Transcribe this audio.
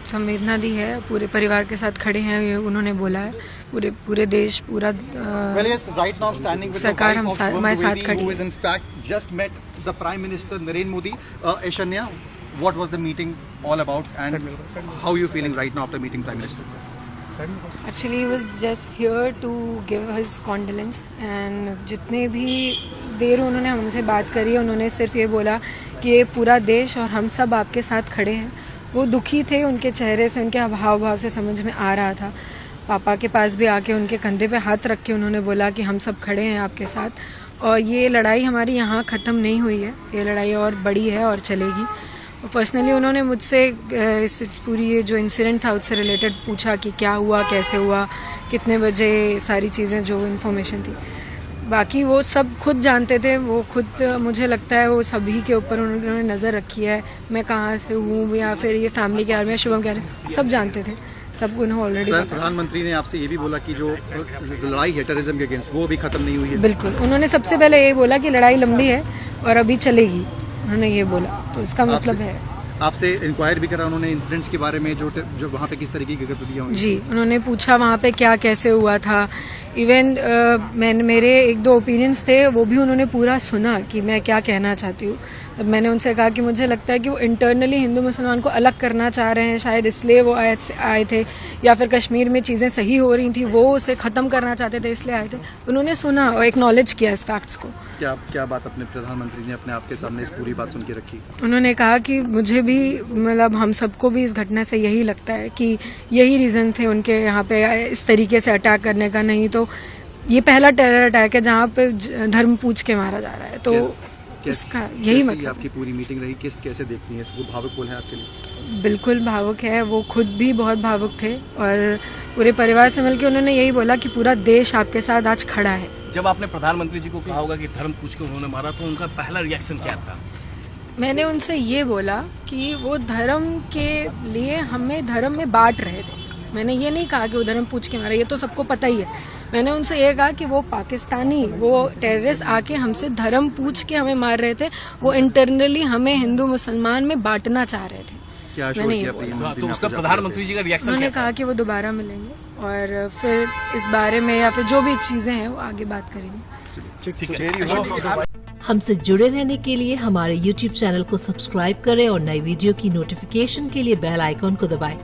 संवेदना दी है, पूरे परिवार के साथ खड़े हैं, ये उन्होंने बोला है। पूरे देश, पूरा सरकार हमारे साथ खड़ी है। The Prime Minister Narendra Modi, Aishanya, what was the meeting all about, and how are you feeling right now after meeting Prime Minister? Actually, he was just here to give his condolence, and जितने भी देर उन्होंने हमसे बात करी है, उन्होंने सिर्फ ये बोला कि ये पूरा देश और हम सब आपके साथ खड़े हैं। वो दुखी थे, उनके चेहरे से, उनके हाव भाव से समझ में आ रहा था। पापा के पास भी आके उनके कंधे पे हाथ रख के उन्होंने बोला कि हम सब खड़े हैं आपके साथ, और ये लड़ाई हमारी यहाँ ख़त्म नहीं हुई है, ये लड़ाई और बड़ी है और चलेगी। और पर्सनली उन्होंने मुझसे इस पूरी ये जो इंसिडेंट था उससे रिलेटेड पूछा कि क्या हुआ, कैसे हुआ, कितने बजे, सारी चीज़ें जो इन्फॉर्मेशन थी। बाकी वो सब खुद जानते थे, वो खुद, मुझे लगता है वो सभी के ऊपर उन्होंने नज़र रखी है, मैं कहाँ से हूँ या फिर ये फैमिली के बारे में शुभम कह रहे, सब जानते थे, सब उन्हें ऑलरेडी। प्रधानमंत्री ने आपसे ये भी बोला कि जो लड़ाई है टेररिज्म के अगेंस्ट वो भी खत्म नहीं हुई है। बिल्कुल, उन्होंने सबसे पहले ये बोला कि लड़ाई लंबी है और अभी चलेगी, उन्होंने ये बोला, तो इसका मतलब है। आपसे इंक्वायर भी करा उन्होंने इंसिडेंट्स के बारे में, जो वहाँ पे किस तरीके की गतिविधियां हुई? जी, उन्होंने पूछा वहाँ पे क्या कैसे हुआ था। इवन मेरे एक दो ओपिनियंस थे, वो भी उन्होंने पूरा सुना कि मैं क्या कहना चाहती हूँ। तब मैंने उनसे कहा कि मुझे लगता है कि वो इंटरनली हिंदू मुसलमान को अलग करना चाह रहे हैं, शायद इसलिए वो आए थे, या फिर कश्मीर में चीज़ें सही हो रही थी, वो उसे ख़त्म करना चाहते थे इसलिए आए थे। उन्होंने सुना और एक्नॉलेज किया इस फैक्ट्स को। क्या बात अपने प्रधानमंत्री ने अपने आपके सामने इस पूरी बात सुन के रखी? उन्होंने कहा कि मुझे भी, मतलब हम सबको भी इस घटना से यही लगता है कि यही रीज़न थे उनके यहाँ पे इस तरीके से अटैक करने का, नहीं तो ये पहला टेरर अटैक है जहाँ पे धर्म पूछ के मारा जा रहा है, तो इसका यही मतलब। आपकी पूरी मीटिंग रही, कैसे देखती हैं इसको? भावुक बोल है आपके लिए? बिल्कुल भावुक है, वो खुद भी बहुत भावुक थे, और पूरे परिवार से मिलकर उन्होंने यही बोला कि पूरा देश आपके साथ आज खड़ा है। जब आपने प्रधानमंत्री जी को कहा होगा कि धर्म पूछ के उन्होंने मारा, तो उनका पहला रिएक्शन क्या था? मैंने उनसे ये बोला कि वो धर्म के लिए हमें धर्म में बांट रहे थे। मैंने ये नहीं कहा कि वो धर्म पूछ के मारा, ये तो सबको पता ही है। मैंने उनसे ये कहा कि वो पाकिस्तानी, वो टेररिस्ट आके हमसे धर्म पूछ के हमें मार रहे थे, वो इंटरनली हमें हिंदू मुसलमान में बांटना चाह रहे थे। मैंने ये बोला। तो उसका प्रधानमंत्री जी का रिएक्शन? उन्होंने कहा कि वो दोबारा मिलेंगे और फिर इस बारे में या फिर जो भी चीजें हैं वो आगे बात करेंगे। हमसे जुड़े रहने के लिए हमारे YouTube चैनल को सब्सक्राइब करें और नई वीडियो की नोटिफिकेशन के लिए बेल आइकॉन को दबाएं।